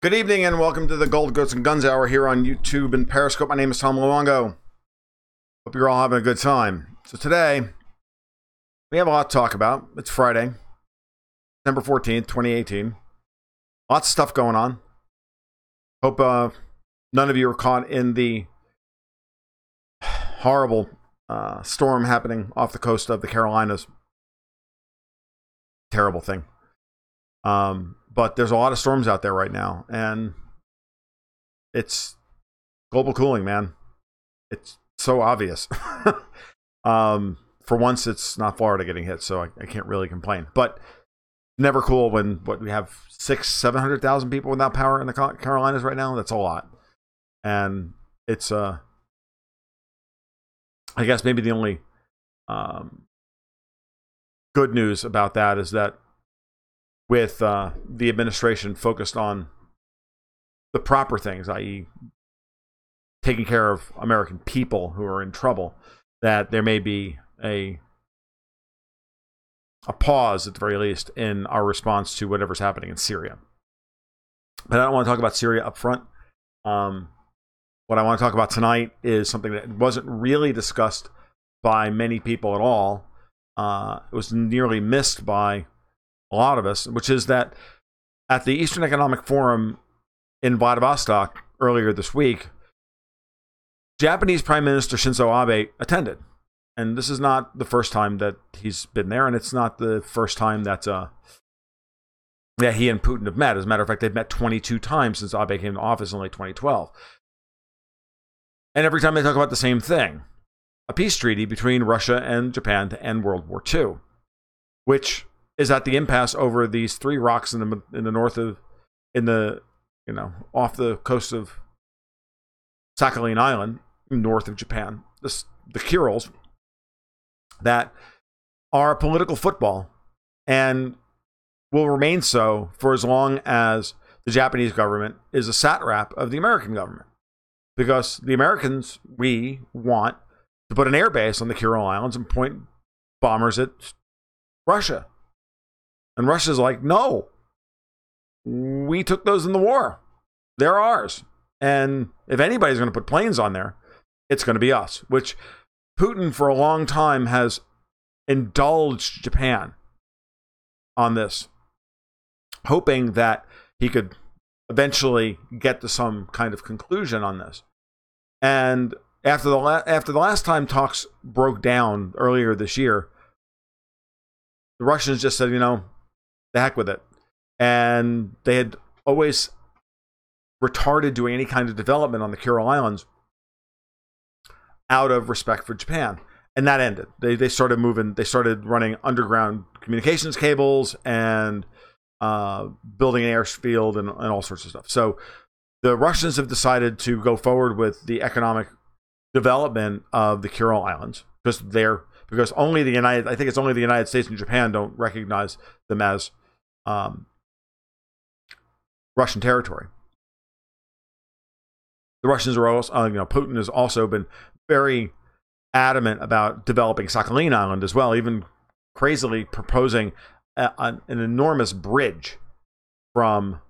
Good evening and welcome to the Gold, Goats, and Guns Hour here on YouTube and Periscope. My name is Tom Luongo. Hope you're all having a good time. So today, we have a lot to talk about. It's Friday, December 14th, 2018. Lots of stuff going on. Hope none of you are caught in the horrible storm happening off the coast of the Carolinas. Terrible thing. But there's a lot of storms out there right now, and it's global cooling, man. It's so obvious. For once, it's not Florida getting hit, so I can't really complain. But never cool when we have 700,000 people without power in the Carolinas right now. That's a lot, and it's I guess maybe the only good news about that is that with the administration focused on the proper things, i.e. taking care of American people who are in trouble, that there may be a pause, at the very least, in our response to whatever's happening in Syria. But I don't want to talk about Syria up front. What I want to talk about tonight is something that wasn't really discussed by many people at all. It was nearly missed by a lot of us, which is that at the Eastern Economic Forum in Vladivostok earlier this week, Japanese Prime Minister Shinzo Abe attended. And this is not the first time that he's been there, and it's not the first time that he and Putin have met. As a matter of fact, they've met 22 times since Abe came to office in late 2012. And every time they talk about the same thing, a peace treaty between Russia and Japan to end World War II, which is at the impasse over these three rocks in the north of, off the coast of Sakhalin Island, north of Japan, the Kurils, that are political football and will remain so for as long as the Japanese government is a satrap of the American government. Because the Americans, we want to put an air base on the Kuril Islands and point bombers at Russia. And Russia's like, no, we took those in the war. They're ours. And if anybody's going to put planes on there, it's going to be us, which Putin for a long time has indulged Japan on this, hoping that he could eventually get to some kind of conclusion on this. And after the last time talks broke down earlier this year, the Russians just said, the heck with it. And they had always retarded doing any kind of development on the Kuril Islands out of respect for Japan. And that ended. They started running underground communications cables and building an airfield and all sorts of stuff. So the Russians have decided to go forward with the economic development of the Kuril Islands because only the United States and Japan don't recognize them as Russian territory. The Russians are also, Putin has also been very adamant about developing Sakhalin Island as well, even crazily proposing an enormous bridge from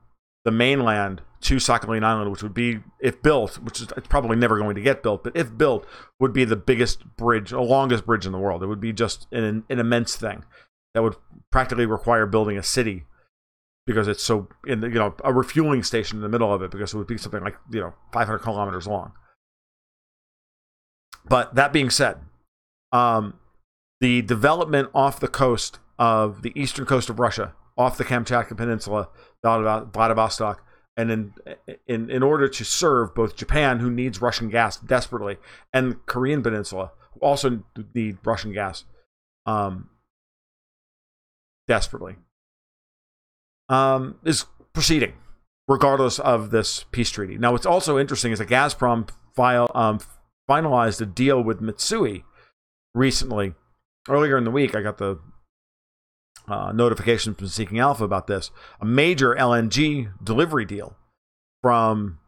the mainland to Sakhalin Island, which would be, if built, which is it's probably never going to get built, but if built, would be the biggest bridge, the longest bridge in the world. It would be just an immense thing that would practically require building a city, because it's so, a refueling station in the middle of it, because it would be something like 500 kilometers long. But that being said, the development off the coast of the eastern coast of Russia, off the Kamchatka Peninsula, Vladivostok, and in order to serve both Japan, who needs Russian gas desperately, and the Korean Peninsula, who also need Russian gas desperately, is proceeding regardless of this peace treaty. Now, what's also interesting is that Gazprom finalized a deal with Mitsui recently. Earlier in the week, I got the notification from Seeking Alpha about this. A major LNG delivery deal from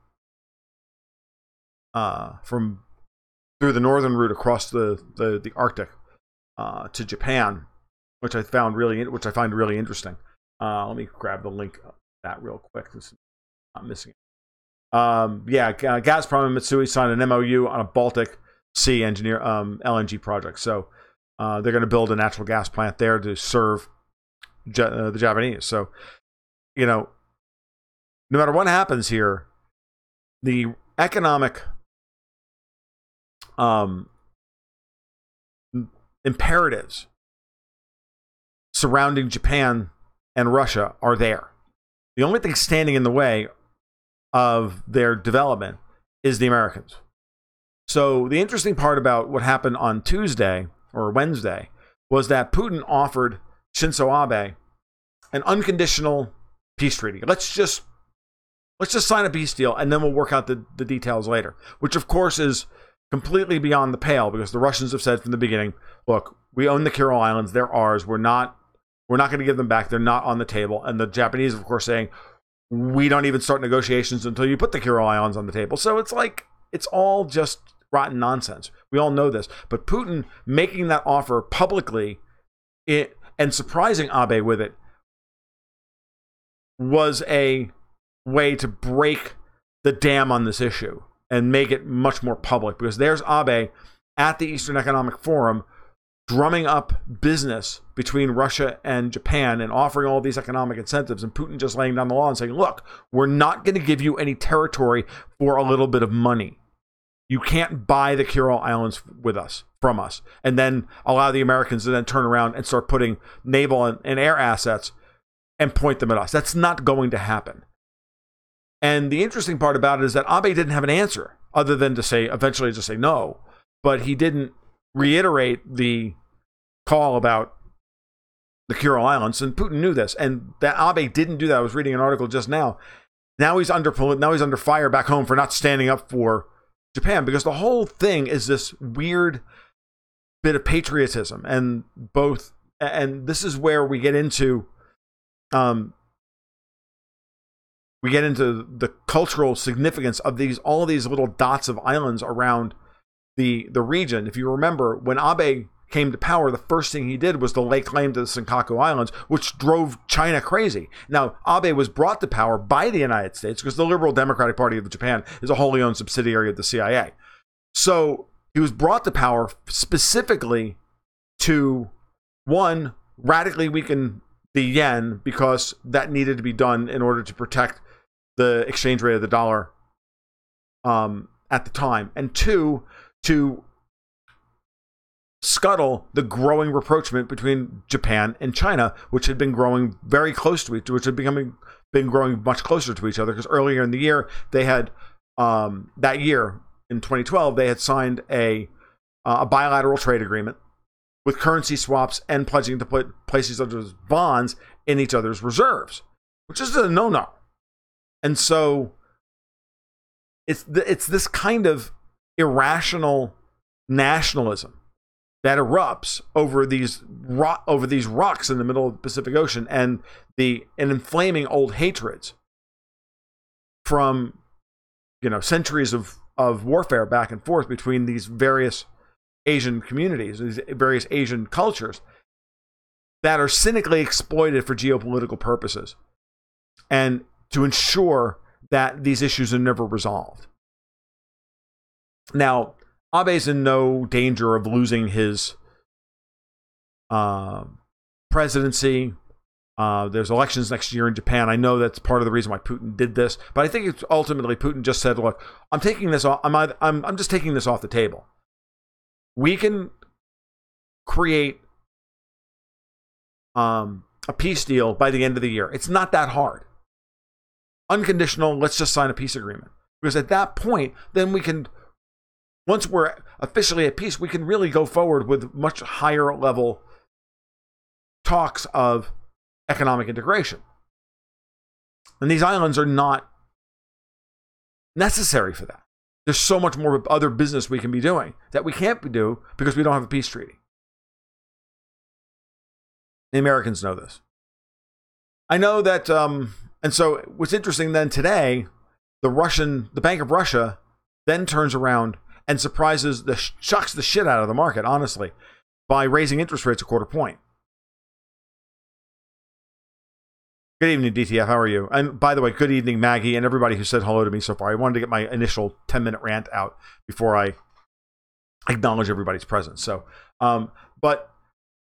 through the northern route across the Arctic to Japan, which I find really interesting. Let me grab the link of that real quick. I'm missing it. Gazprom and Mitsui signed an MOU on a Baltic Sea LNG project. So they're going to build a natural gas plant there to serve the Japanese. So, no matter what happens here, the economic imperatives surrounding Japan and Russia are there. The only thing standing in the way of their development is the Americans. So the interesting part about what happened on Tuesday or Wednesday was that Putin offered Shinzo Abe an unconditional peace treaty. Let's just sign a peace deal and then we'll work out the details later, which of course is completely beyond the pale because the Russians have said from the beginning, look, we own the Kuril Islands, they're ours, we're not going to give them back, they're not on the table. And the Japanese, of course, saying, we don't even start negotiations until you put the Kuril Islands on the table. So it's like, it's all just rotten nonsense. We all know this. But Putin making that offer publicly and surprising Abe with it was a way to break the dam on this issue and make it much more public, because there's Abe at the Eastern Economic Forum drumming up business between Russia and Japan and offering all these economic incentives, and Putin just laying down the law and saying, look, we're not going to give you any territory for a little bit of money. You can't buy the Kuril Islands from us, and then allow the Americans to then turn around and start putting naval and air assets and point them at us. That's not going to happen. And the interesting part about it is that Abe didn't have an answer other than to say, eventually just say no, but he didn't reiterate the call about the Kuril Islands, and Putin knew this, and that Abe didn't do that. I was reading an article just now. Now he's under fire back home for not standing up for Japan, because the whole thing is this weird bit of patriotism, and this is where we get into the cultural significance of all these little dots of islands around the region. If you remember, when Abe came to power, the first thing he did was to lay claim to the Senkaku Islands, which drove China crazy. Now, Abe was brought to power by the United States because the Liberal Democratic Party of Japan is a wholly owned subsidiary of the CIA. So he was brought to power specifically to, one, radically weaken the yen, because that needed to be done in order to protect the exchange rate of the dollar at the time, and two, to scuttle the growing rapprochement between Japan and China, which had been growing very close to been growing much closer to each other, because earlier in the year they had that year in 2012 they had signed a bilateral trade agreement with currency swaps and pledging to place each other's bonds in each other's reserves, which is a no-no. And so it's this kind of irrational nationalism that erupts over these rocks in the middle of the Pacific Ocean, and inflaming old hatreds from centuries of warfare back and forth between these various Asian communities, these various Asian cultures that are cynically exploited for geopolitical purposes, and to ensure that these issues are never resolved. Now, Abe's in no danger of losing his presidency. There's elections next year in Japan. I know that's part of the reason why Putin did this, but I think it's ultimately Putin just said, "Look, I'm taking this off. I'm just taking this off the table. We can create a peace deal by the end of the year. It's not that hard. Unconditional. Let's just sign a peace agreement, because at that point, then we can." Once we're officially at peace, we can really go forward with much higher level talks of economic integration. And these islands are not necessary for that. There's so much more other business we can be doing that we can't do because we don't have a peace treaty. The Americans know this. I know that, and so what's interesting then today, the Bank of Russia then turns around and shocks the shit out of the market, honestly, by raising interest rates a quarter point. Good evening, DTF. How are you? And by the way, good evening, Maggie, and everybody who said hello to me so far. I wanted to get my initial 10-minute rant out before I acknowledge everybody's presence. So, but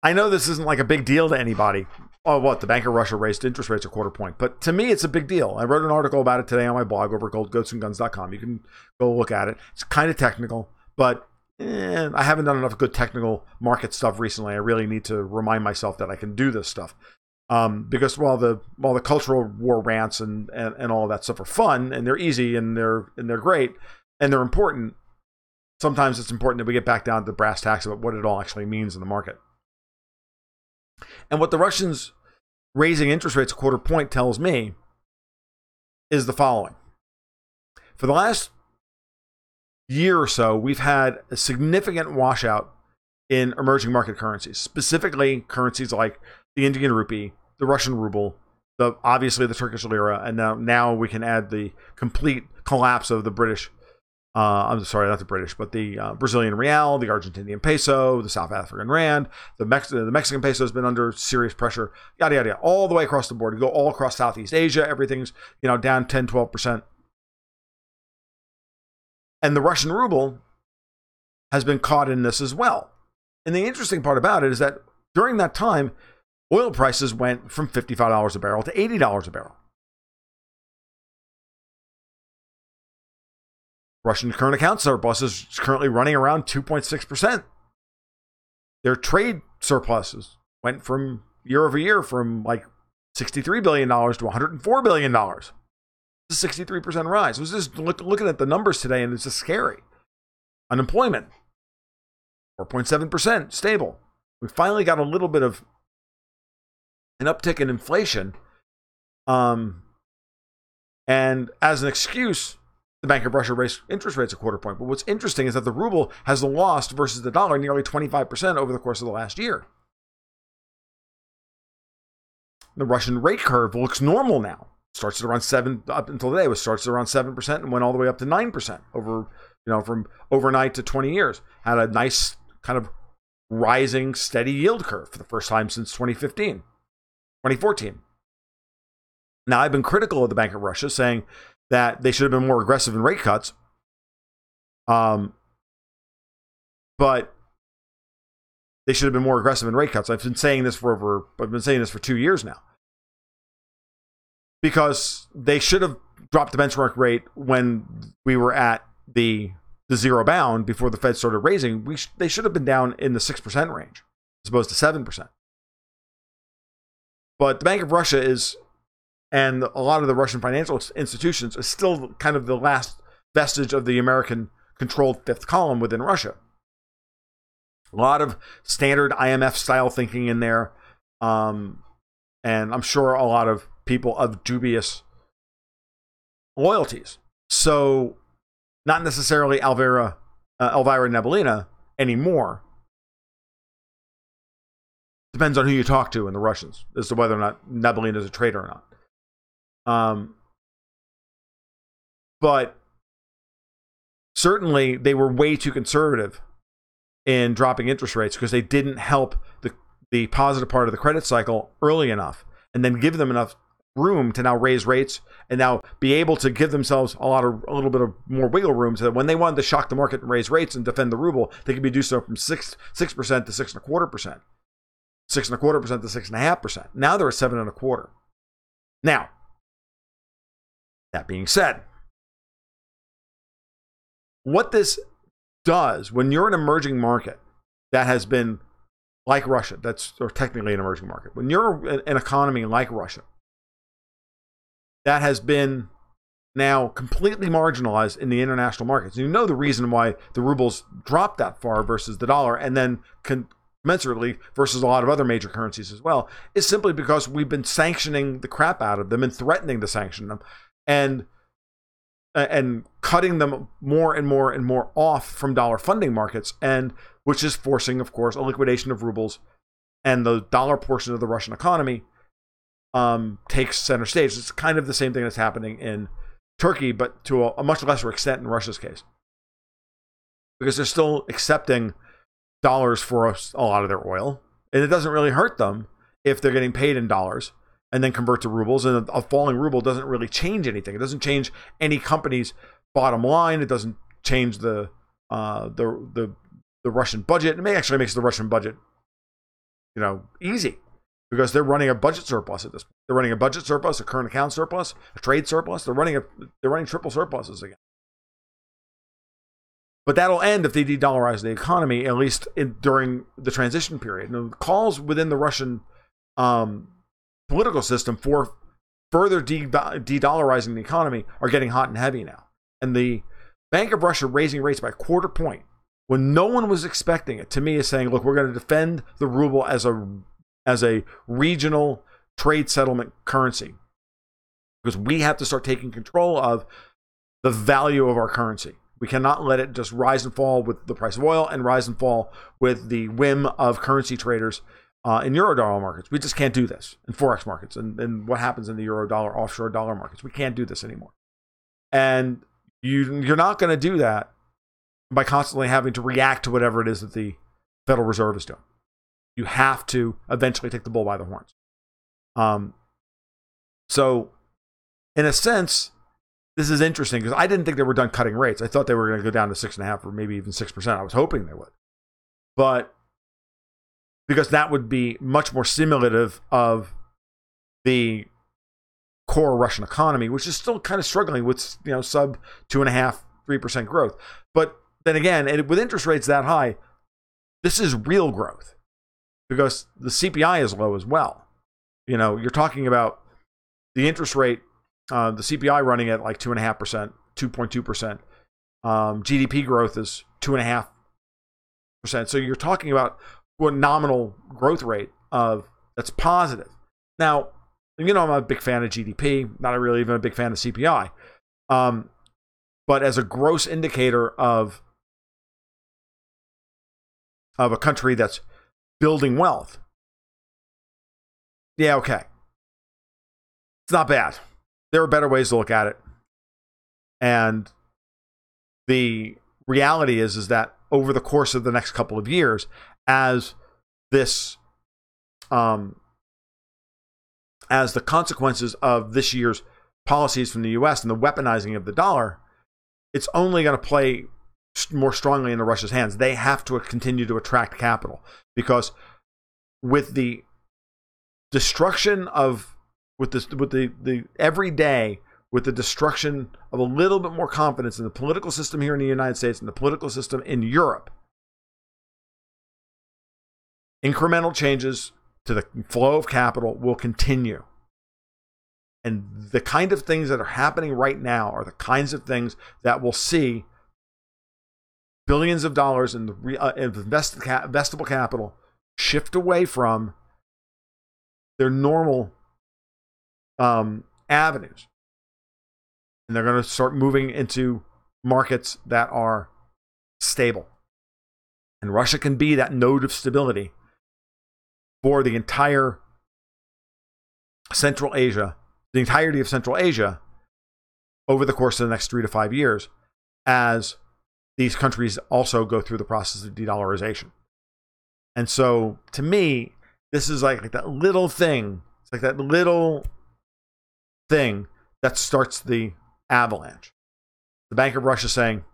I know this isn't like a big deal to anybody. Oh, what? The Bank of Russia raised interest rates a quarter point. But to me, it's a big deal. I wrote an article about it today on my blog over at goldgoatsandguns.com. You can go look at it. It's kind of technical, but I haven't done enough good technical market stuff recently. I really need to remind myself that I can do this stuff. Because while the cultural war rants and all of that stuff are fun and they're easy and they're great and they're important, sometimes it's important that we get back down to the brass tacks about what it all actually means in the market. And what the Russians raising interest rates a quarter point tells me is the following. For the last year or so, we've had a significant washout in emerging market currencies, specifically currencies like the Indian rupee, the Russian ruble, obviously the Turkish lira, and now we can add the complete collapse of the British. I'm sorry, not the British, but the Brazilian real, the Argentinian peso, the South African rand, the Mexican peso has been under serious pressure, yada, yada, yada, all the way across the board. You go all across Southeast Asia, everything's down 10, 12%. And the Russian ruble has been caught in this as well. And the interesting part about it is that during that time, oil prices went from $55 a barrel to $80 a barrel. Russian current account surplus is currently running around 2.6%. Their trade surpluses went from year over year from like $63 billion to $104 billion. It's a 63% rise. I was just looking at the numbers today and it's just scary. Unemployment, 4.7%, stable. We finally got a little bit of an uptick in inflation. And as an excuse, the Bank of Russia raised interest rates a quarter point. But what's interesting is that the ruble has lost versus the dollar nearly 25% over the course of the last year. The Russian rate curve looks normal now. Starts at around 7 up until today. It starts at around 7% and went all the way up to 9% over, from overnight to 20 years. Had a nice kind of rising, steady yield curve for the first time since 2014. Now, I've been critical of the Bank of Russia, saying that they should have been more aggressive in rate cuts. But they should have been more aggressive in rate cuts. I've been saying this for 2 years now. Because they should have dropped the benchmark rate when we were at the zero bound before the Fed started raising. They should have been down in the 6% range as opposed to 7%. But the Bank of Russia and a lot of the Russian financial institutions is still kind of the last vestige of the American-controlled fifth column within Russia. A lot of standard IMF-style thinking in there, and I'm sure a lot of people of dubious loyalties. So, not necessarily Elvira Nabiulina anymore. Depends on who you talk to in the Russians as to whether or not Nabiulina is a traitor or not. But certainly they were way too conservative in dropping interest rates because they didn't help the positive part of the credit cycle early enough and then give them enough room to now raise rates and now be able to give themselves a little bit of more wiggle room so that when they wanted to shock the market and raise rates and defend the ruble, they could do so from 6% to 6.25%, 6.25% to 6.5%. Now they're at 7.25%. Now, that being said, what this does when you're an emerging market that has been like Russia, or technically an emerging market, when you're an economy like Russia that has been now completely marginalized in the international markets, you know the reason why the ruble's dropped that far versus the dollar and then commensurately versus a lot of other major currencies as well, is simply because we've been sanctioning the crap out of them and threatening to sanction them and cutting them more and more and more off from dollar funding markets, and which is forcing, of course, a liquidation of rubles, and the dollar portion of the Russian economy takes center stage. It's kind of the same thing that's happening in Turkey, but to a much lesser extent in Russia's case, because they're still accepting dollars for a lot of their oil, and it doesn't really hurt them if they're getting paid in dollars, and then convert to rubles. And a falling ruble doesn't really change anything. It doesn't change any company's bottom line. It doesn't change the Russian budget. It actually makes the Russian budget, easy, because they're running a budget surplus at this point. They're running a budget surplus, a current account surplus, a trade surplus. They're running triple surpluses again. But that'll end if they de-dollarize the economy, at least during the transition period. Now, the calls within the Russian political system for further de-dollarizing the economy are getting hot and heavy now. And the Bank of Russia raising rates by a quarter point when no one was expecting it, to me, is saying, look, we're going to defend the ruble as a regional trade settlement currency, because we have to start taking control of the value of our currency. We cannot let it just rise and fall with the price of oil and rise and fall with the whim of currency traders in Eurodollar markets. We just can't do this in Forex markets and what happens in the Eurodollar offshore dollar markets. We can't do this anymore. And you're not going to do that by constantly having to react to whatever it is that the Federal Reserve is doing. You have to eventually take the bull by the horns. So, in a sense, this is interesting because I didn't think they were done cutting rates. I thought they were going to go down to 6.5% or maybe even 6%. I was hoping they would. But because that would be much more stimulative of the core Russian economy, which is still kind of struggling with sub 2.5%, 3% growth. But then again, with interest rates that high, this is real growth because the CPI is low as well. You're talking about the interest rate, the CPI running at like 2.5%, 2.2%. GDP growth is 2.5%. So you're talking about a nominal growth rate that's positive. Now, I'm a big fan of GDP, not really even a big fan of CPI. But as a gross indicator of a country that's building wealth, yeah, okay. It's not bad. There are better ways to look at it. And the reality is that over the course of the next couple of years, as this, as the consequences of this year's policies from the U.S. and the weaponizing of the dollar, it's only going to play more strongly into Russia's hands. They have to continue to attract capital because with the destruction of with the every day, with the destruction of a little bit more confidence in the political system here in the United States and the political system in Europe, incremental changes to the flow of capital will continue. And the kind of things that are happening right now are the kinds of things that will see billions of dollars in the investable capital shift away from their normal avenues. And they're going to start moving into markets that are stable. And Russia can be that node of stability for the entire Central Asia, the entirety of Central Asia over the course of the next 3 to 5 years as these countries also go through the process of de-dollarization. And so, to me, this is like that little thing. It's like that little thing that starts the avalanche. The Bank of Russia saying,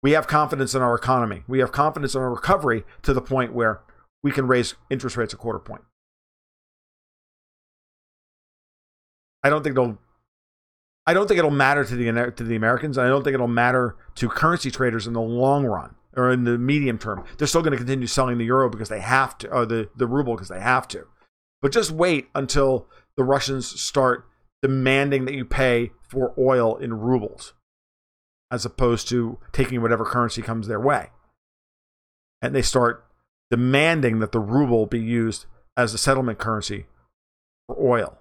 we have confidence in our economy. We have confidence in our recovery to the point where we can raise interest rates a quarter point. I don't think it'll matter to the Americans. I don't think it'll matter to currency traders in the long run or in the medium term. They're still going to continue selling the euro because they have to, or the ruble because they have to. But just wait until the Russians start demanding that you pay for oil in rubles as opposed to taking whatever currency comes their way. And they start demanding that the ruble be used as a settlement currency for oil.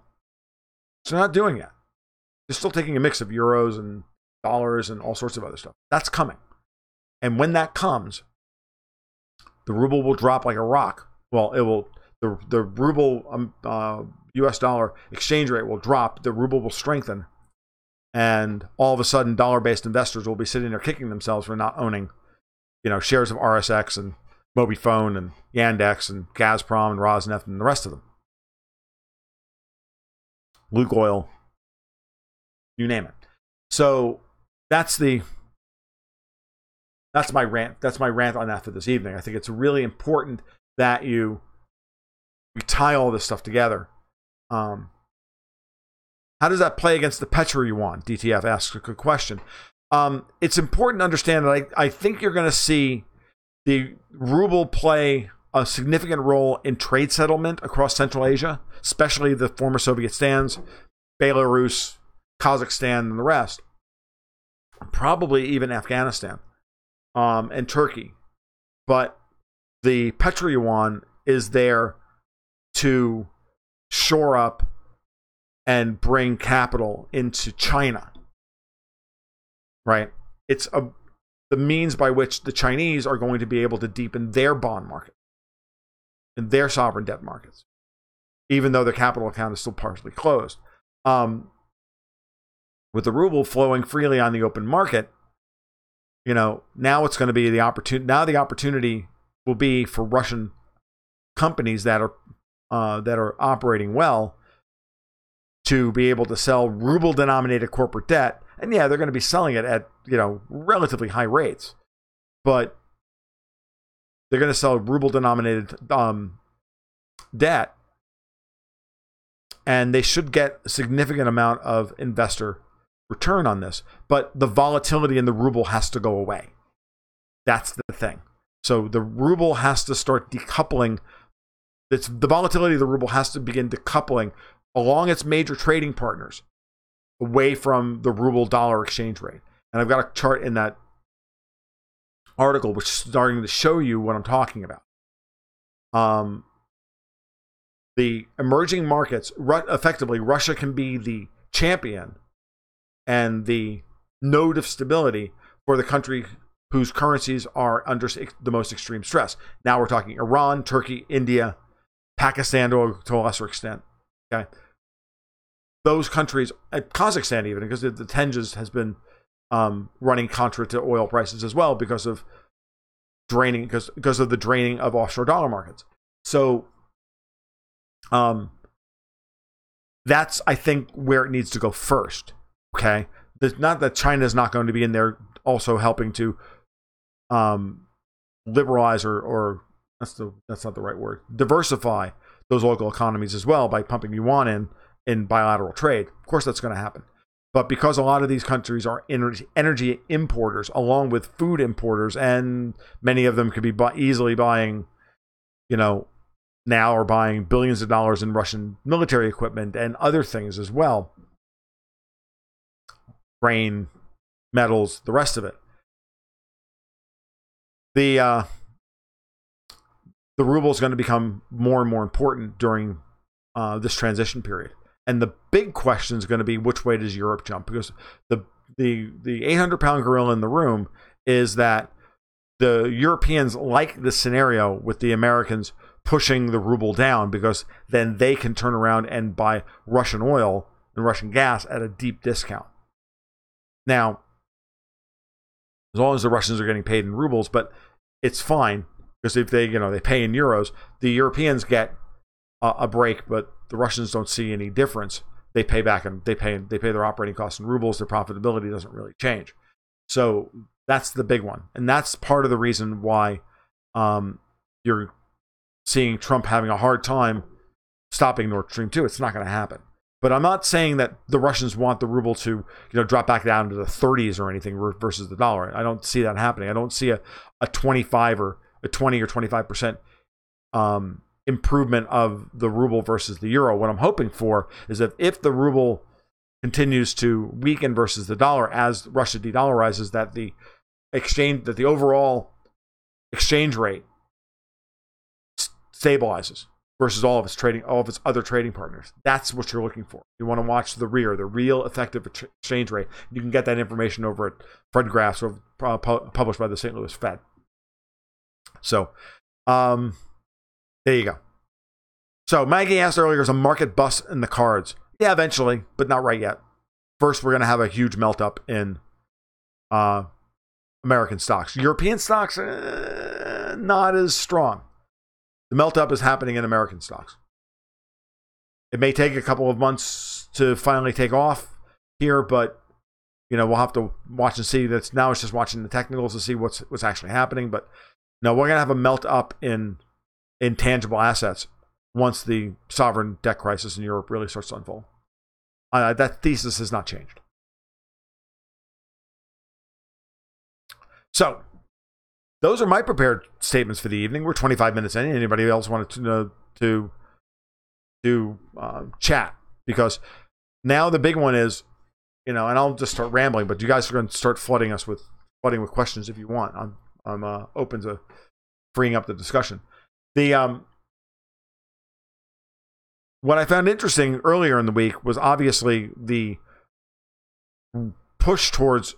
So they're not doing that. They're still taking a mix of euros and dollars and all sorts of other stuff. That's coming. And when that comes, the ruble will drop like a rock. Well, it will. The ruble U.S. dollar exchange rate will drop. The ruble will strengthen, and all of a sudden, dollar-based investors will be sitting there kicking themselves for not owning, shares of RSX and Mobifone and Yandex and Gazprom and Rosneft and the rest of them. Lukoil, you name it. So that's my rant. That's my rant on that for this evening. I think it's really important that we tie all this stuff together. How does that play against the petro yuan? DTF asks a good question. It's important to understand that I think you're going to see the ruble play a significant role in trade settlement across Central Asia, especially the former Soviet stands, Belarus, Kazakhstan, and the rest. Probably even Afghanistan and Turkey. But the petro yuan is there to shore up and bring capital into China. Right? It's the means by which the Chinese are going to be able to deepen their bond market and their sovereign debt markets, even though their capital account is still partially closed. With the ruble flowing freely on the open market, now it's going to be the opportunity. Now the opportunity will be for Russian companies that are operating well to be able to sell ruble-denominated corporate debt. And yeah, they're going to be selling it at relatively high rates, but they're going to sell ruble-denominated debt, and they should get a significant amount of investor return on this. But the volatility in the ruble has to go away. That's the thing. So the ruble has to start decoupling. The volatility of the ruble has to begin decoupling along its major trading partners away from the ruble-dollar exchange rate. And I've got a chart in that article which is starting to show you what I'm talking about. The emerging markets, effectively, Russia can be the champion and the node of stability for the country whose currencies are under the most extreme stress. Now we're talking Iran, Turkey, India, Pakistan to a lesser extent. Okay, those countries, Kazakhstan even, because the tenges has been running contra to oil prices as well because of the draining of offshore dollar markets. So that's, I think, where it needs to go first. Okay, not that China is not going to be in there also helping to liberalize or that's not the right word, diversify those local economies as well by pumping yuan in bilateral trade. Of course, that's going to happen. But because a lot of these countries are energy importers along with food importers, and many of them could be easily buying, now are buying billions of dollars in Russian military equipment and other things as well. Grain, metals, the rest of it. The ruble is going to become more and more important during this transition period. And the big question is going to be, which way does Europe jump? Because the 800-pound gorilla in the room is that the Europeans like this scenario with the Americans pushing the ruble down, because then they can turn around and buy Russian oil and Russian gas at a deep discount. Now, as long as the Russians are getting paid in rubles, but it's fine, because if they pay in euros, the Europeans get a break, but the Russians don't see any difference. They pay back and they pay their operating costs in rubles. Their profitability doesn't really change. So that's the big one, and that's part of the reason why you're seeing Trump having a hard time stopping Nord Stream 2. It's not going to happen. But I'm not saying that the Russians want the ruble to drop back down to the 30s or anything versus the dollar. I don't see that happening. I don't see a 25 or a 20 or 25% improvement of the ruble versus the euro. What I'm hoping for is that if the ruble continues to weaken versus the dollar as Russia de-dollarizes, that the overall exchange rate stabilizes versus all of its other trading partners. That's what you're looking for. You want to watch the real effective exchange rate. You can get that information over at Fred Graphs, published by the St. Louis Fed. So, there you go. So Maggie asked earlier, is a market bust in the cards? Yeah, eventually, but not right yet. First, we're going to have a huge melt up in American stocks. European stocks, not as strong. The melt up is happening in American stocks. It may take a couple of months to finally take off here, but we'll have to watch and see. It's just watching the technicals to see what's actually happening. But no, we're gonna have a melt up in tangible assets once the sovereign debt crisis in Europe really starts to unfold. That thesis has not changed. So those are my prepared statements for the evening. We're 25 minutes in. Anybody else wanted to chat? Because now the big one is, and I'll just start rambling, but you guys are going to start flooding with questions if you want. I'm open to freeing up the discussion. What I found interesting earlier in the week was obviously the push towards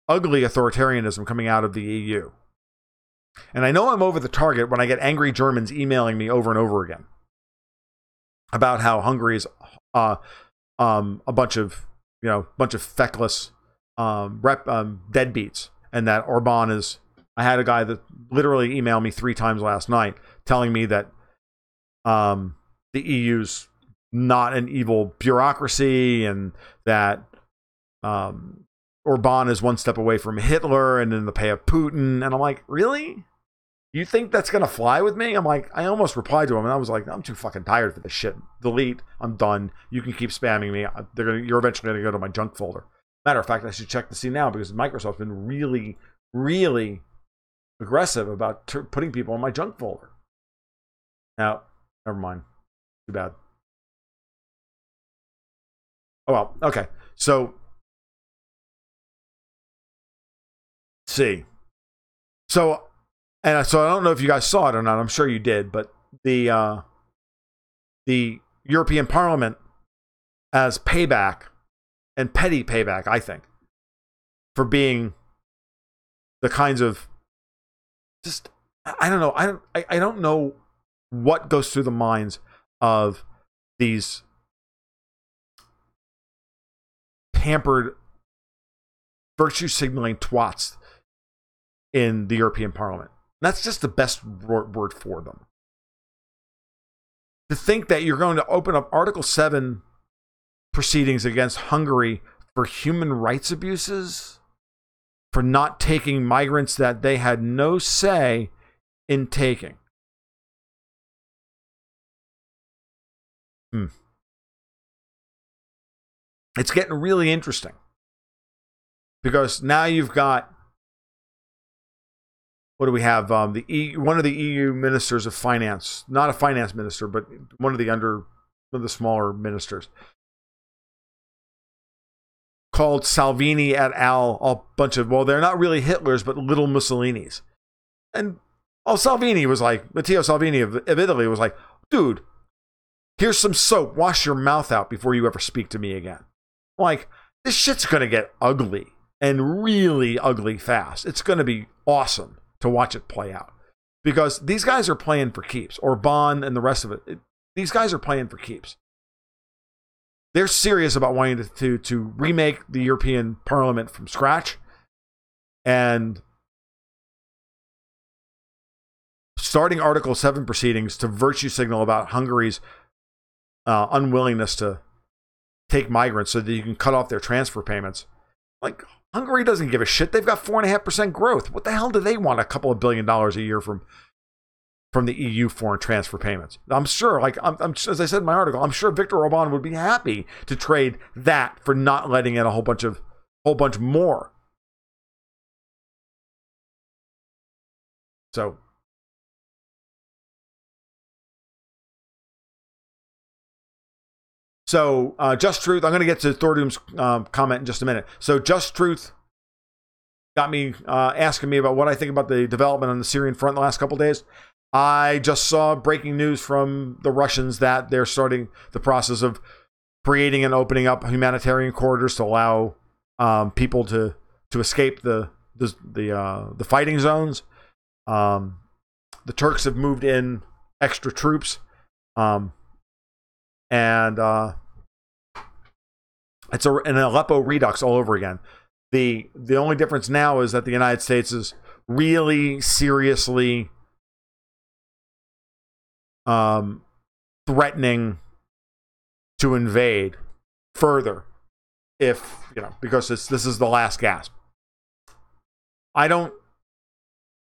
ugly authoritarianism coming out of the EU. And I know I'm over the target when I get angry Germans emailing me over and over again about how Hungary is a bunch of feckless deadbeats, and that Orban is. I had a guy that literally emailed me 3 times last night telling me that the EU's not an evil bureaucracy, and that Orban is one step away from Hitler and in the pay of Putin. And I'm like, really? You think that's going to fly with me? I'm like, I almost replied to him, and I was like, I'm too fucking tired for this shit. Delete. I'm done. You can keep spamming me. You're eventually going to go to my junk folder. Matter of fact, I should check to see now, because Microsoft's been really, really aggressive about putting people in my junk folder. Now, never mind. Too bad. Oh, well. Okay. So, see. So I don't know if you guys saw it or not. I'm sure you did, but the European Parliament, as payback, and petty payback, I think, for being the kinds of I don't know. I don't know what goes through the minds of these pampered, virtue signaling twats in the European Parliament. That's just the best word for them. To think that you're going to open up Article 7 proceedings against Hungary for human rights abuses, for not taking migrants that they had no say in taking. It's getting really interesting, because now you've got, what do we have? One of the EU ministers of finance, not a finance minister, but one of the smaller ministers, called Salvini et al. A bunch of, well, they're not really Hitlers, but little Mussolinis. And Salvini was like, Matteo Salvini of Italy was like, dude, here's some soap. Wash your mouth out before you ever speak to me again. Like, this shit's going to get ugly, and really ugly fast. It's going to be awesome to watch it play out, because these guys are playing for keeps. Orban and the rest of it, these guys are playing for keeps. They're serious about wanting to remake the European Parliament from scratch, and starting Article 7 proceedings to virtue signal about Hungary's unwillingness to take migrants so that you can cut off their transfer payments. Like, Hungary doesn't give a shit. They've got 4.5% growth. What the hell do they want a couple of $1 billion a year from the EU foreign transfer payments? I'm sure, I'm as I said in my article, I'm sure Viktor Orban would be happy to trade that for not letting in a whole bunch more. So, Just Truth, I'm going to get to Thordoom's comment in just a minute. So, Just Truth got me asking me about what I think about the development on the Syrian front the last couple of days. I just saw breaking news from the Russians that they're starting the process of creating and opening up humanitarian corridors to allow people to escape the fighting zones. The Turks have moved in extra troops. And it's an Aleppo redux all over again. The only difference now is that the United States is really seriously threatening to invade further if, because this is the last gasp. I don't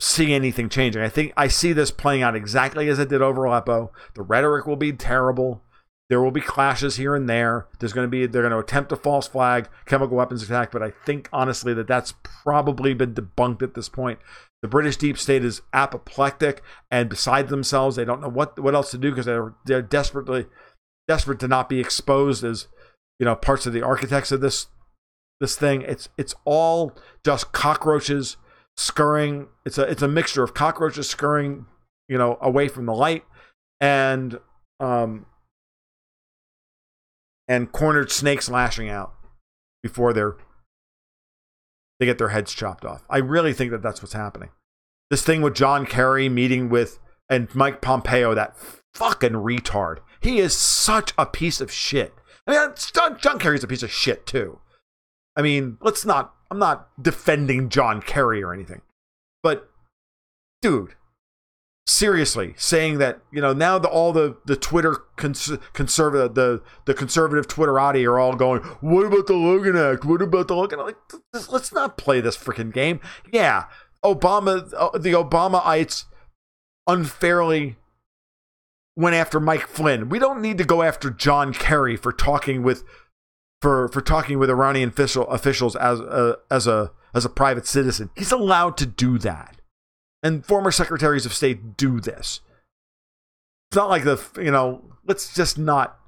see anything changing. I think I see this playing out exactly as it did over Aleppo. The rhetoric will be terrible. There will be clashes here and there. They're going to attempt a false flag, chemical weapons attack, but I think honestly that's probably been debunked at this point. The British deep state is apoplectic and beside themselves. They don't know what else to do because they're desperate to not be exposed as, parts of the architects of this thing. It's all just cockroaches scurrying. It's a mixture of cockroaches scurrying, away from the light and cornered snakes lashing out before they get their heads chopped off. I really think that's what's happening. This thing with John Kerry meeting with and Mike Pompeo, that fucking retard. He is such a piece of shit. I mean, John Kerry's a piece of shit too. I mean, I'm not defending John Kerry or anything. But, dude, seriously, saying that, now all the Twitter conservative, the conservative Twitterati are all going, what about the Logan Act? What about the Logan Act? Like, let's not play this freaking game. Yeah, the Obamaites unfairly went after Mike Flynn. We don't need to go after John Kerry for talking with Iranian officials as a private citizen. He's allowed to do that. And former secretaries of state do this. It's not like let's just not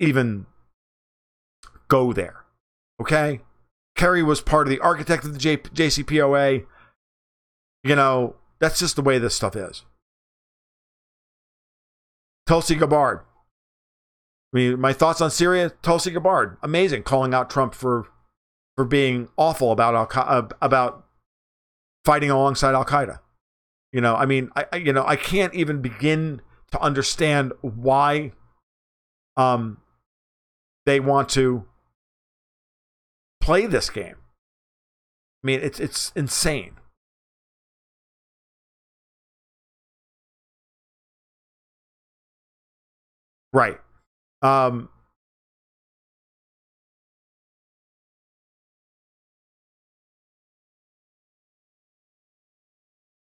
even go there. Okay? Kerry was part of the architect of the JCPOA. That's just the way this stuff is. Tulsi Gabbard. I mean, my thoughts on Syria, Tulsi Gabbard. Amazing. Calling out Trump for being awful about fighting alongside Al-Qaeda. I can't even begin to understand why they want to play this game. I mean, it's insane. Right.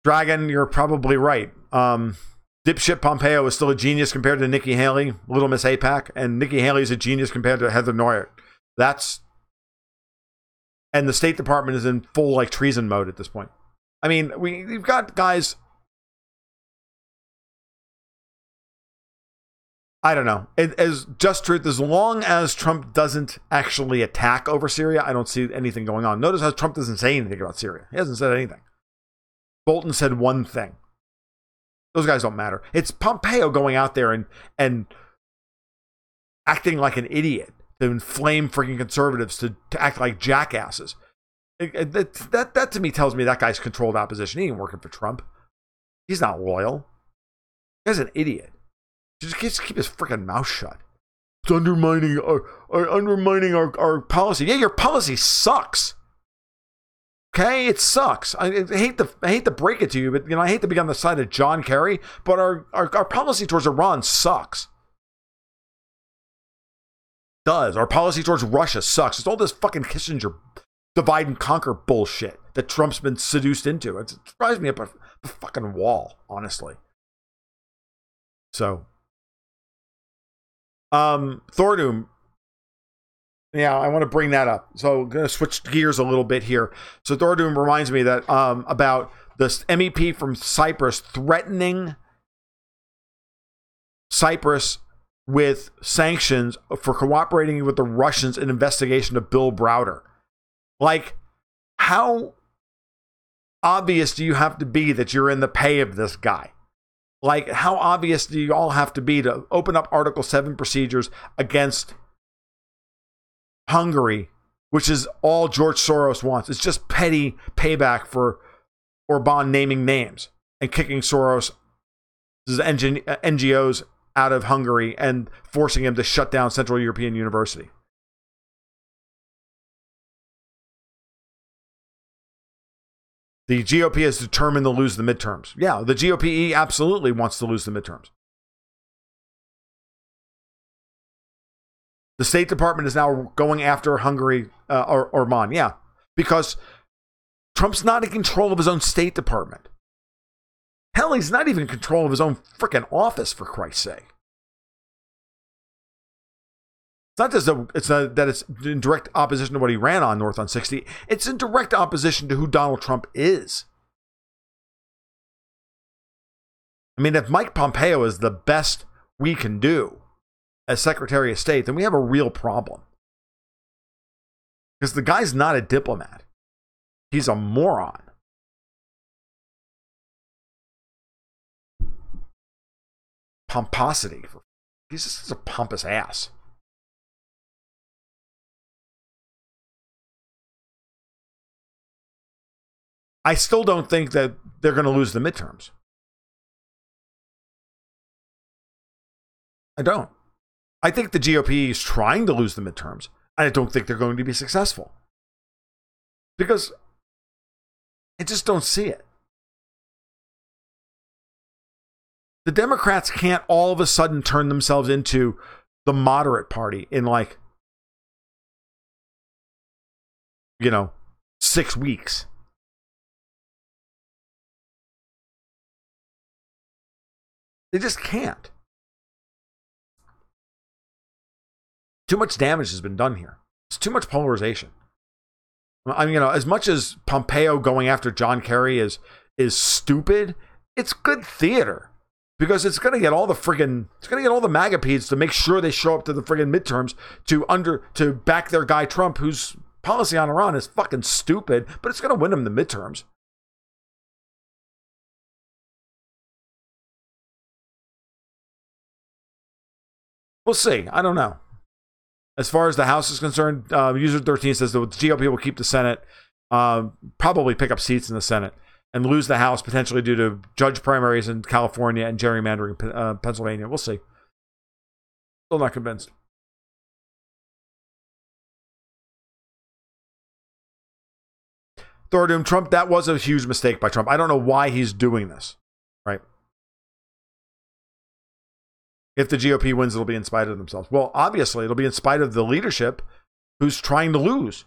Dragon, you're probably right. Dipshit Pompeo is still a genius compared to Nikki Haley, Little Miss APAC, and Nikki Haley is a genius compared to Heather Nauert. And the State Department is in full treason mode at this point. I mean, we've got guys. I don't know. As just truth, as long as Trump doesn't actually attack over Syria, I don't see anything going on. Notice how Trump doesn't say anything about Syria. He hasn't said anything. Bolton said one thing. Those guys don't matter. It's Pompeo going out there and acting like an idiot to inflame freaking conservatives to act like jackasses. That to me tells me that guy's controlled opposition. He ain't working for Trump. He's not loyal. He's an idiot. Just keep his freaking mouth shut. It's undermining our policy. Yeah, your policy sucks. Okay, it sucks. I hate to break it to you, but I hate to be on the side of John Kerry, but our policy towards Iran sucks. It does. Our policy towards Russia sucks. It's all this fucking Kissinger divide and conquer bullshit that Trump's been seduced into. It drives me up a fucking wall, honestly. So, Thordoom. Yeah, I want to bring that up. So I'm going to switch gears a little bit here. So Thordoom reminds me that about this MEP from Cyprus threatening Cyprus with sanctions for cooperating with the Russians in investigation of Bill Browder. Like, how obvious do you have to be that you're in the pay of this guy? Like, how obvious do you all have to be to open up Article 7 procedures against Hungary, which is all George Soros wants? It's just petty payback for Orban naming names and kicking Soros' NGOs out of Hungary and forcing him to shut down Central European University. The GOP is determined to lose the midterms. Yeah, the GOP absolutely wants to lose the midterms. The State Department is now going after Hungary or Oman. Yeah, because Trump's not in control of his own State Department. Hell, he's not even in control of his own freaking office, for Christ's sake. It's not just that it's in direct opposition to what he ran on North on 60. It's in direct opposition to who Donald Trump is. I mean, if Mike Pompeo is the best we can do as Secretary of State, then we have a real problem. Because the guy's not a diplomat. He's a moron. Pomposity. He's just a pompous ass. I still don't think that they're going to lose the midterms. I don't. I think the GOP is trying to lose the midterms, and I don't think they're going to be successful. Because I just don't see it. The Democrats can't all of a sudden turn themselves into the moderate party in 6 weeks. They just can't. Too much damage has been done here. It's too much polarization. I mean, as much as Pompeo going after John Kerry is stupid, it's good theater. Because it's going to get all the MAGA pedes to make sure they show up to the friggin' midterms to back their guy Trump, whose policy on Iran is fucking stupid, but it's going to win them the midterms. We'll see. I don't know. As far as the House is concerned, User 13 says the GOP will keep the Senate, probably pick up seats in the Senate, and lose the House potentially due to judge primaries in California and gerrymandering Pennsylvania. We'll see. Still not convinced. Thor Doom, Trump, that was a huge mistake by Trump. I don't know why he's doing this, right? If the GOP wins, it'll be in spite of themselves. Well, obviously, it'll be in spite of the leadership who's trying to lose.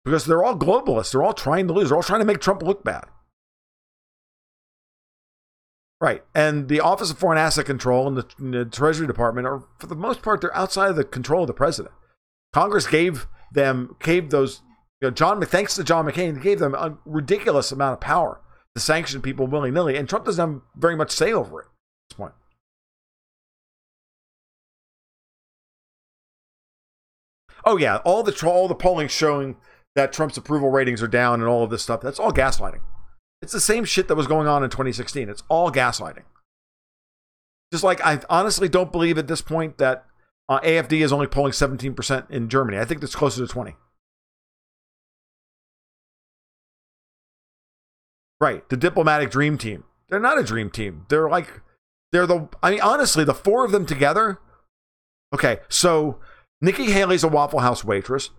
Because they're all globalists. They're all trying to lose. They're all trying to make Trump look bad. Right. And the Office of Foreign Asset Control and the Treasury Department are, for the most part, they're outside of the control of the president. Congress gave those, thanks to John McCain, gave them a ridiculous amount of power to sanction people willy-nilly. And Trump doesn't have very much say over it at this point. Oh, yeah, all the polling showing that Trump's approval ratings are down and all of this stuff, that's all gaslighting. It's the same shit that was going on in 2016. It's all gaslighting. Just like I honestly don't believe at this point that AfD is only polling 17% in Germany. I think that's closer to 20. Right, the diplomatic dream team. They're not a dream team. Honestly, the four of them together. Okay, so Nikki Haley's a Waffle House waitress.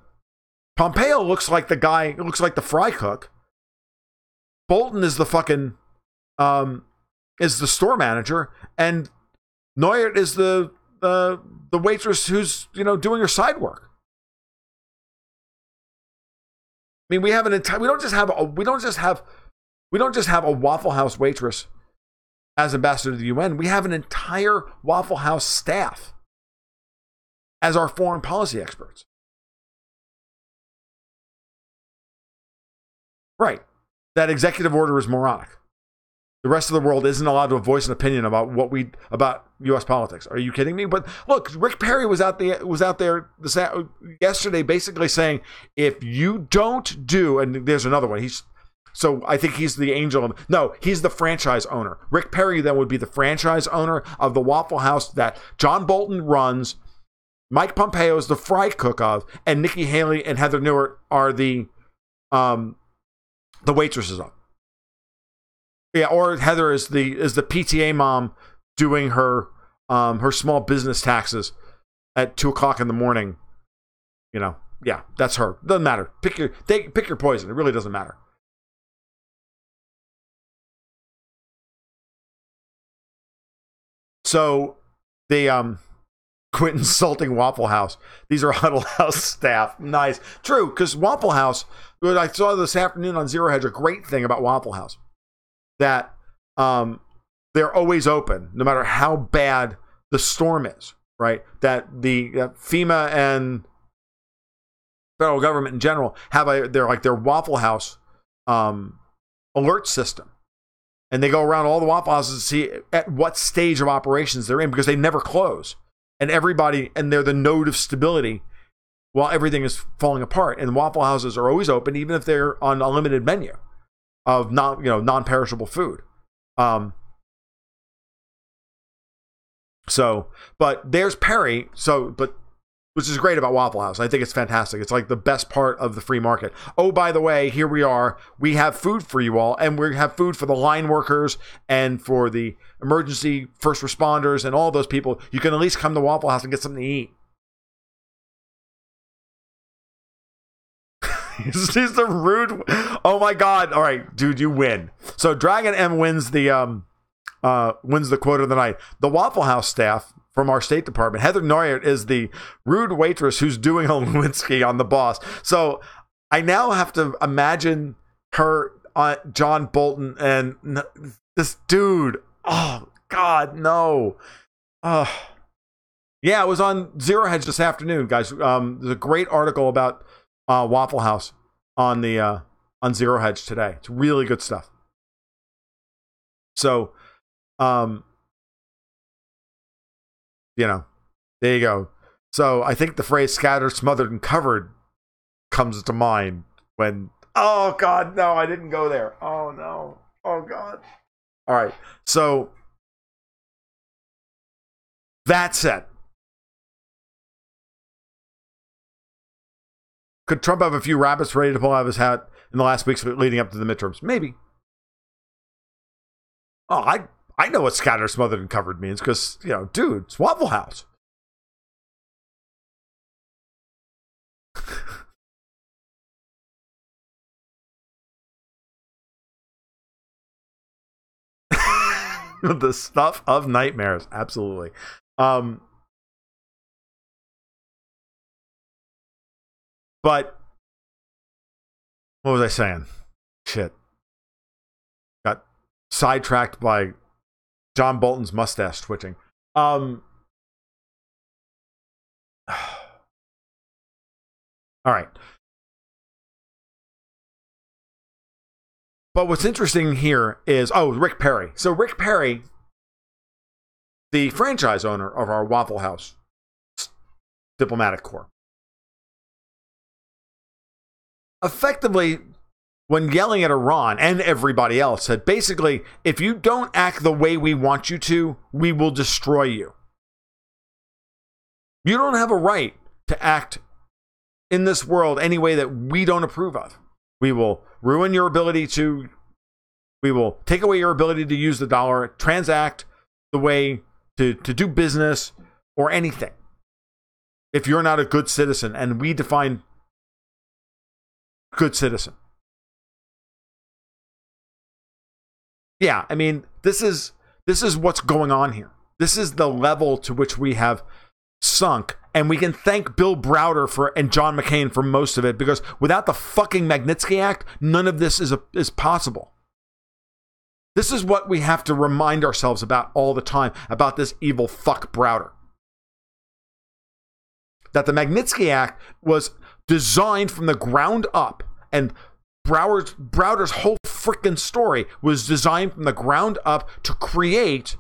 Pompeo looks like the fry cook. Bolton is the fucking, is the store manager. And Neuert is the waitress who's, doing her side work. I mean, we don't just have a Waffle House waitress as ambassador to the UN. We have an entire Waffle House staff as our foreign policy experts. Right. That executive order is moronic. The rest of the world isn't allowed to voice an opinion about U.S. politics. Are you kidding me? But look, Rick Perry was out there yesterday basically saying, if you don't do, and there's another one, so I think he's the angel. No, he's the franchise owner. Rick Perry then would be the franchise owner of the Waffle House that John Bolton runs, Mike Pompeo is the fry cook of, and Nikki Haley and Heather Neuert are the waitresses of. Yeah, or Heather is the PTA mom doing her small business taxes at 2:00 in the morning. Yeah, that's her. Doesn't matter. Pick your poison. It really doesn't matter. So Quit insulting Waffle House. These are Huddle House staff. Nice. True, because Waffle House, what I saw this afternoon on Zero Hedge, a great thing about Waffle House, that they're always open, no matter how bad the storm is, right? That FEMA and federal government in general have their Waffle House alert system. And they go around all the Waffle Houses to see at what stage of operations they're in, because they never close. And they're the node of stability while everything is falling apart. And Waffle Houses are always open, even if they're on a limited menu of non-perishable food. But there's Perry. Which is great about Waffle House. I think it's fantastic. It's like the best part of the free market. Oh, by the way, here we are. We have food for you all, and we have food for the line workers and for the emergency first responders and all those people. You can at least come to Waffle House and get something to eat. He's the rude. Oh my God! All right, dude, you win. So Dragon M wins the quote of the night. The Waffle House staff from our State Department, Heather Neuert, is the rude waitress who's doing a Lewinsky on the boss. So I now have to imagine her, John Bolton, and this dude. Oh God, no. Yeah, it was on Zero Hedge this afternoon, guys. There's a great article about Waffle House on Zero Hedge today. It's really good stuff. So, there you go. So I think the phrase scattered, smothered, and covered comes to mind when, oh God, no, I didn't go there. Oh no. Oh God. All right. So that's it. Could Trump have a few rabbits ready to pull out of his hat in the last weeks leading up to the midterms? Maybe. Oh, I know what scattered, smothered, and covered means because, dude, it's Waffle House. The stuff of nightmares. Absolutely. But what was I saying? Shit. Got sidetracked by John Bolton's mustache twitching. All right. But what's interesting here is, Rick Perry. So Rick Perry, the franchise owner of our Waffle House diplomatic corps, effectively, when yelling at Iran and everybody else, said basically, if you don't act the way we want you to, we will destroy you. You don't have a right to act in this world any way that we don't approve of. We will ruin your ability we will take away your ability to use the dollar, transact the way to do business or anything. If you're not a good citizen, and we define good citizen. Yeah, I mean, this is what's going on here. This is the level to which we have sunk, and we can thank Bill Browder and John McCain for most of it, because without the fucking Magnitsky Act, none of this is possible. This is what we have to remind ourselves about all the time, about this evil fuck Browder. That the Magnitsky Act was designed from the ground up, and Browder's whole freaking story was designed from the ground up to create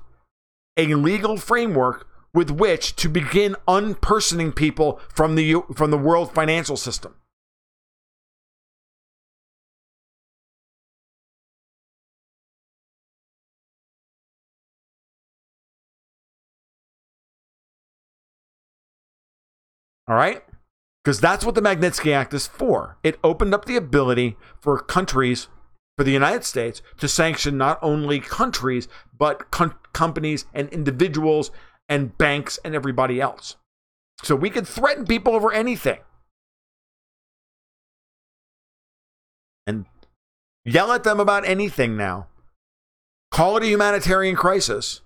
a legal framework with which to begin unpersoning people from the world financial system. All right? Because that's what the Magnitsky Act is for. It opened up the ability for countries, for the United States, to sanction not only countries, but companies and individuals and banks and everybody else. So we could threaten people over anything. And yell at them about anything now. Call it a humanitarian crisis.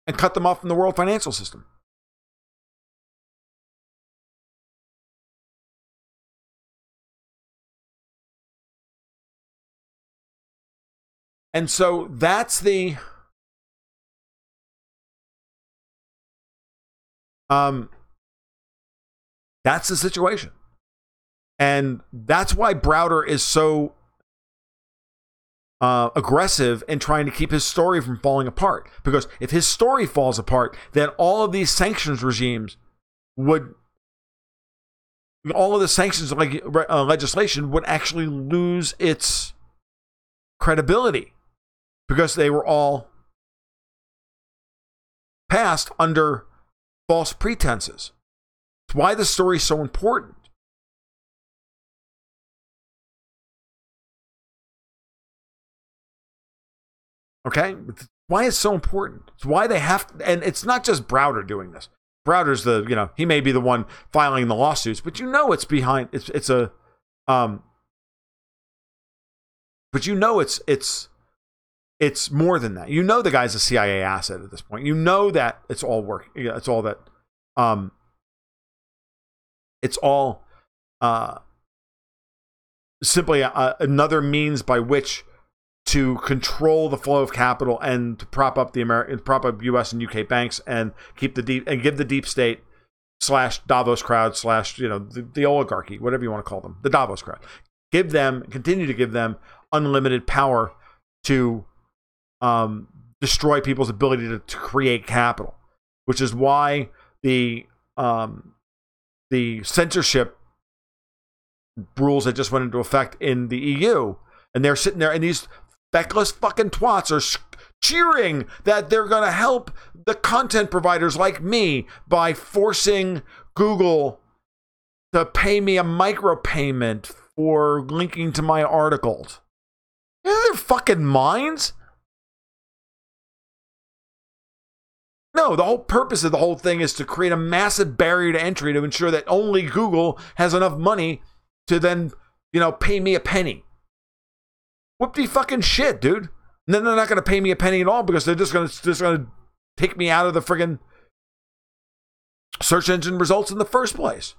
and cut them off from the world financial system. And so that's the situation. And that's why Browder is so aggressive in trying to keep his story from falling apart. Because if his story falls apart, then all of these sanctions regimes all of the sanctions legislation would actually lose its credibility, because they were all passed under false pretenses. It's why the story is so important. Okay? It's why it's so important. It's why they have to, and it's not just Browder doing this. Browder's he may be the one filing the lawsuits, but it's behind, but it's more than that. The guy's a CIA asset at this point. That it's all working. It's all that. It's all simply another means by which to control the flow of capital and to prop up U.S. and U.K. banks and give the deep state / Davos crowd / the oligarchy, whatever you want to call them, the Davos crowd, continue to give them unlimited power to destroy people's ability to create capital, which is why the censorship rules that just went into effect in the EU, and they're sitting there, and these feckless fucking twats are cheering that they're going to help the content providers like me by forcing Google to pay me a micropayment for linking to my articles. Are their fucking minds? No, the whole purpose of the whole thing is to create a massive barrier to entry to ensure that only Google has enough money to then, pay me a penny. Whoopty fucking shit, dude. And then they're not going to pay me a penny at all because they're just going to take me out of the friggin' search engine results in the first place.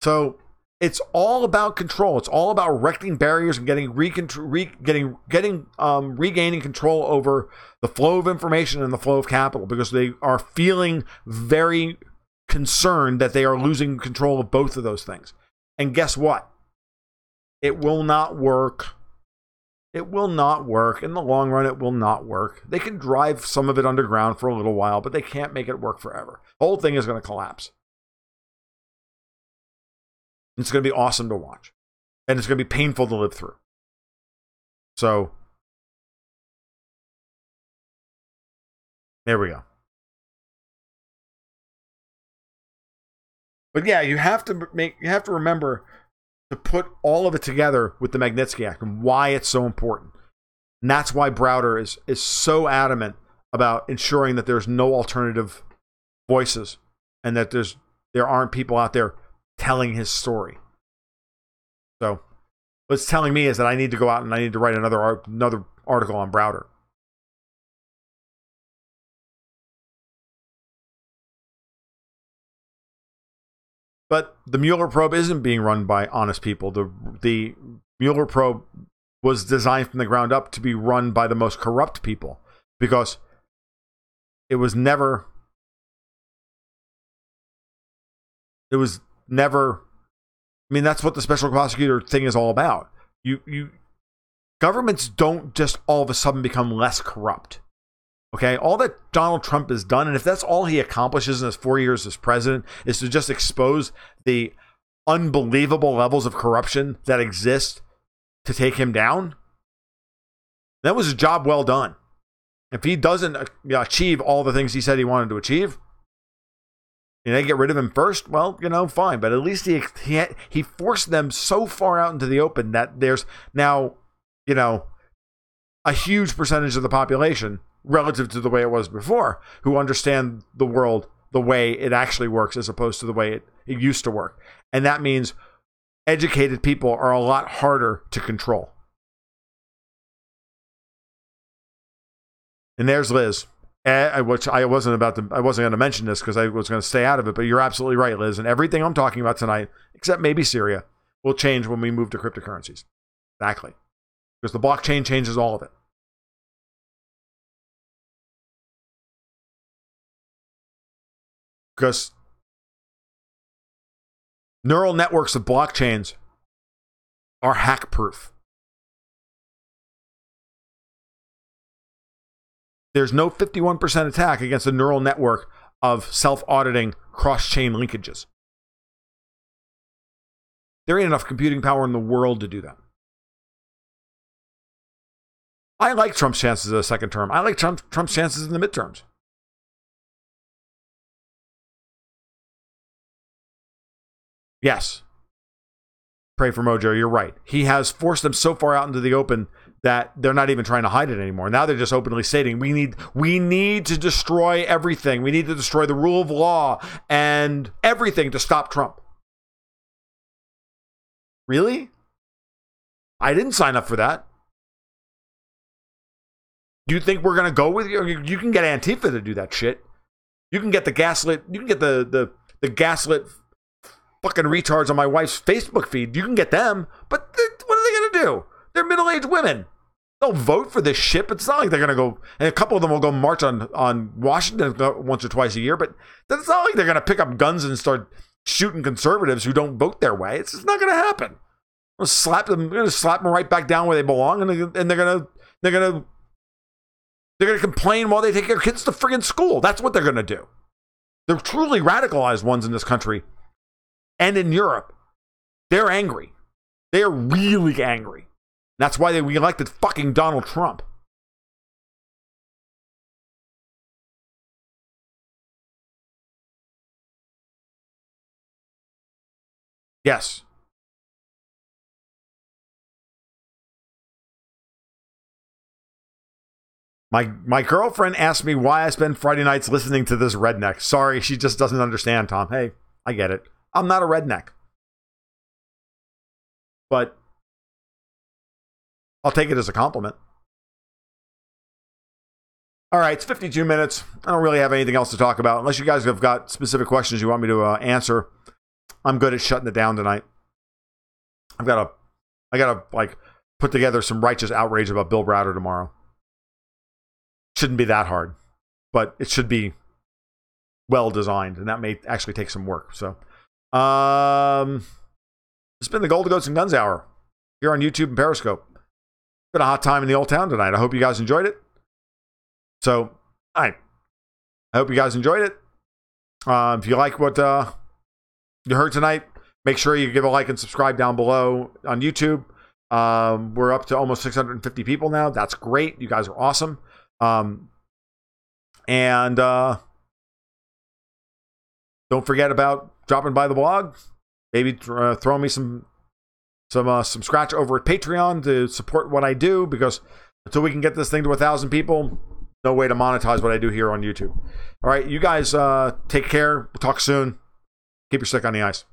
So it's all about control. It's all about erecting barriers and regaining control over the flow of information and the flow of capital, because they are feeling very concerned that they are losing control of both of those things. And guess what? It will not work. It will not work. In the long run, it will not work. They can drive some of it underground for a little while, but they can't make it work forever. The whole thing is going to collapse. It's going to be awesome to watch. And it's going to be painful to live through. So, there we go. But yeah, you have to remember to put all of it together with the Magnitsky Act and why it's so important. And that's why Browder is so adamant about ensuring that there's no alternative voices and that there aren't people out there telling his story. So what's telling me is that I need to go out and I need to write another article on Browder. But the Mueller probe isn't being run by honest people. The Mueller probe was designed from the ground up to be run by the most corrupt people, because it was never I mean, that's what the special prosecutor thing is all about. Governments don't just all of a sudden become less corrupt. Okay, all that Donald Trump has done, and if that's all he accomplishes in his 4 years as president, is to just expose the unbelievable levels of corruption that exist to take him down, that was a job well done. If he doesn't achieve all the things he said he wanted to achieve, and they get rid of him first, well, fine. But at least he forced them so far out into the open that there's now, a huge percentage of the population, relative to the way it was before, who understand the world the way it actually works as opposed to the way it used to work. And that means educated people are a lot harder to control. And there's Liz, which I wasn't going to mention this because I was going to stay out of it, but you're absolutely right, Liz. And everything I'm talking about tonight, except maybe Syria, will change when we move to cryptocurrencies. Exactly. Because the blockchain changes all of it. Because neural networks of blockchains are hack-proof. There's no 51% attack against a neural network of self-auditing cross-chain linkages. There ain't enough computing power in the world to do that. I like Trump's chances of a second term. I like Trump's chances in the midterms. Yes. Pray for Mojo. You're right. He has forced them so far out into the open that they're not even trying to hide it anymore. Now they're just openly stating, we need to destroy everything. We need to destroy the rule of law and everything to stop Trump. Really? I didn't sign up for that. Do you think we're going to go with you? You can get Antifa to do that shit. You can get the gaslit, you can get the gaslit fucking retards on my wife's Facebook feed. You can get them, but what are they going to do? They're middle-aged women. They'll vote for this shit, but it's not like they're going to go, and a couple of them will go march on Washington once or twice a year, but it's not like they're going to pick up guns and start shooting conservatives who don't vote their way. It's just not going to happen. I'm going to slap them right back down where they belong, and they're going to complain while they take their kids to friggin' school. That's what they're going to do. The truly radicalized ones in this country and in Europe, they're angry. They are really angry. That's why we elected fucking Donald Trump. Yes. My girlfriend asked me why I spend Friday nights listening to this redneck. Sorry, she just doesn't understand, Tom. Hey, I get it. I'm not a redneck. But I'll take it as a compliment. All right, it's 52 minutes. I don't really have anything else to talk about. Unless you guys have got specific questions you want me to answer, I'm good at shutting it down tonight. I gotta like put together some righteous outrage about Bill Browder tomorrow. Shouldn't be that hard, but it should be well designed, and that may actually take some work. So, it's been the Golden Goats and Guns Hour here on YouTube and Periscope. Been a hot time in the old town tonight. I hope you guys enjoyed it. So, all right. I hope you guys enjoyed it. If you like what you heard tonight, make sure you give a like and subscribe down below on YouTube. We're up to almost 650 people now. That's great. You guys are awesome. And don't forget about dropping by the blog. Maybe throw me some scratch over at Patreon to support what I do, because until we can get this thing to 1,000 people, no way to monetize what I do here on YouTube. All right, you guys take care. We'll talk soon. Keep your stick on the ice.